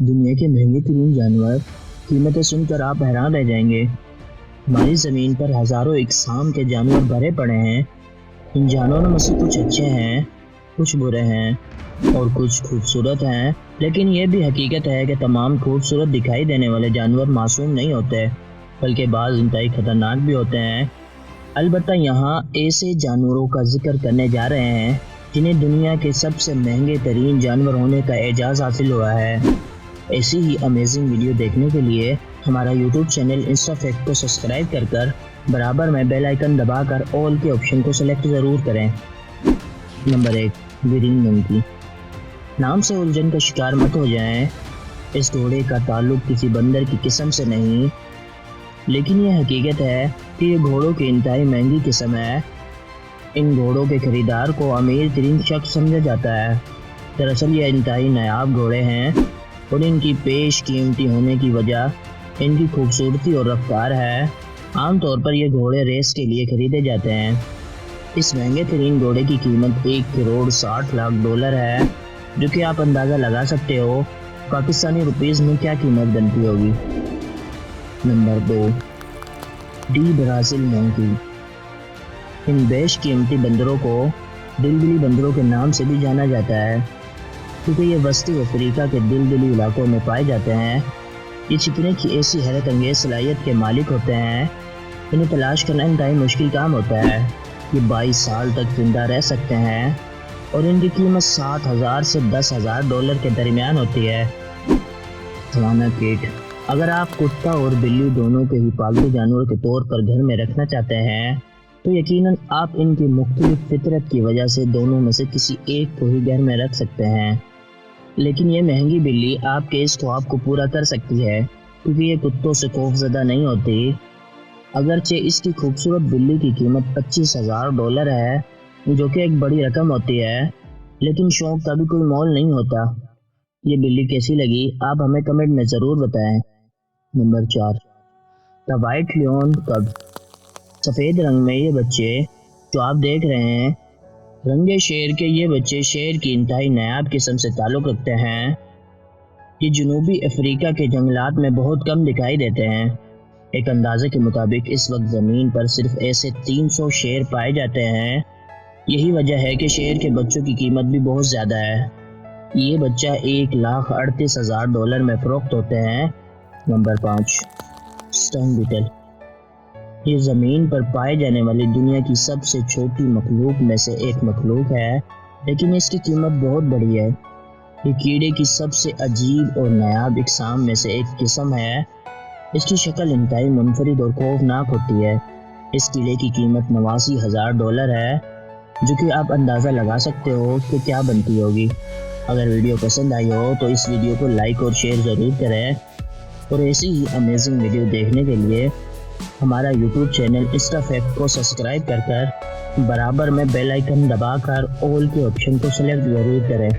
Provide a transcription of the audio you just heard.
دنیا کے مہنگے ترین جانور قیمتیں سن کر آپ حیران رہ جائیں گے۔ ہماری زمین پر ہزاروں اقسام کے جانور بھرے پڑے ہیں۔ ان جانوروں میں سے کچھ اچھے ہیں، کچھ برے ہیں اور کچھ خوبصورت ہیں، لیکن یہ بھی حقیقت ہے کہ تمام خوبصورت دکھائی دینے والے جانور معصوم نہیں ہوتے، بلکہ بعض انتہائی خطرناک بھی ہوتے ہیں۔ البتہ یہاں ایسے جانوروں کا ذکر کرنے جا رہے ہیں جنہیں دنیا کے سب سے مہنگے ترین جانور ہونے کا اعزاز حاصل ہوا ہے۔ ایسی ہی امیزنگ ویڈیو دیکھنے کے لیے ہمارا یوٹیوب چینل انسٹا فیکٹ کو سبسکرائب کر برابر میں بیل آئیکن دبا کر آل کے آپشن کو سلیکٹ ضرور کریں۔ نمبر 1، گرین منکی۔ نام سے الجھن کا شکار مت ہو جائیں۔ اس گھوڑے کا تعلق کسی بندر کی قسم سے نہیں، لیکن یہ حقیقت ہے کہ یہ گھوڑوں کی انتہائی مہنگی قسم ہے۔ ان گھوڑوں کے خریدار کو امیر ترین شخص سمجھا جاتا ہے۔ دراصل یہ انتہائی نایاب گھوڑے ہیں اور ان کی پیش قیمتی ہونے کی وجہ ان کی خوبصورتی اور رفتار ہے۔ عام طور پر یہ گھوڑے ریس کے لیے خریدے جاتے ہیں۔ اس مہنگے ترین گھوڑے کی قیمت $1,60,00,000 ہے، جو کہ آپ اندازہ لگا سکتے ہو پاکستانی روپیز میں کیا قیمت بنتی ہوگی۔ Number 2، de Brazza monkey. ان بیش قیمتی بندروں کو دلدلی بندروں کے نام سے بھی جانا جاتا ہے، کیونکہ یہ وسطی افریقہ کے دلدلی علاقوں میں پائے جاتے ہیں۔ یہ چھپنے کی ایسی حیرت انگیز صلاحیت کے مالک ہوتے ہیں، انہیں تلاش کرنا انتہائی مشکل کام ہوتا ہے۔ یہ 22 سال تک زندہ رہ سکتے ہیں اور ان کی قیمت $7,000 سے $10,000 کے درمیان ہوتی ہے۔ سوانا کیٹ۔ اگر آپ کتا اور بلی دونوں کے ہی پالتو جانور کے طور پر گھر میں رکھنا چاہتے ہیں تو یقیناً آپ ان کی مختلف فطرت کی وجہ سے دونوں میں سے کسی ایک کو ہی گھر میں رکھ سکتے ہیں، لیکن یہ مہنگی بلی آپ کے اس خواب کو پورا کر سکتی ہے، کیونکہ یہ کتوں سے خوف زدہ نہیں ہوتی۔ اگرچہ اس کی خوبصورت بلی کی قیمت $25,000 ہے، جو کہ ایک بڑی رقم ہوتی ہے، لیکن شوق کا بھی کوئی مول نہیں ہوتا۔ یہ بلی کیسی لگی آپ ہمیں کمنٹ میں ضرور بتائیں۔ نمبر 4، دا وائٹ لیون کب۔ سفید رنگ میں یہ بچے جو آپ دیکھ رہے ہیں، رنگے شیر کے یہ بچے شیر کی انتہائی نایاب قسم سے تعلق رکھتے ہیں۔ یہ جنوبی افریقہ کے جنگلات میں بہت کم دکھائی دیتے ہیں۔ ایک اندازے کے مطابق اس وقت زمین پر صرف ایسے 300 شیر پائے جاتے ہیں۔ یہی وجہ ہے کہ شیر کے بچوں کی قیمت بھی بہت زیادہ ہے۔ یہ بچہ $1,38,000 میں فروخت ہوتے ہیں۔ Number 5، sitting battle. یہ زمین پر پائے جانے والی دنیا کی سب سے چھوٹی مخلوق میں سے ایک مخلوق ہے، لیکن اس کی قیمت بہت بڑی ہے۔ یہ کیڑے کی سب سے عجیب اور نایاب اقسام میں سے ایک قسم ہے۔ اس کی شکل انتہائی منفرد اور خوفناک ہوتی ہے۔ اس کیڑے کی قیمت $89,000 ہے، جو کہ آپ اندازہ لگا سکتے ہو کہ کیا بنتی ہوگی۔ اگر ویڈیو پسند آئی ہو تو اس ویڈیو کو لائک اور شیئر ضرور کریں، اور ایسی ہی امیزنگ ویڈیو دیکھنے کے لیے ہمارا یوٹیوب چینل انسٹا فیکٹ کو سبسکرائب کر برابر میں بیل آئیکن دبا کر آل کے آپشن کو سلیکٹ ضرور کریں۔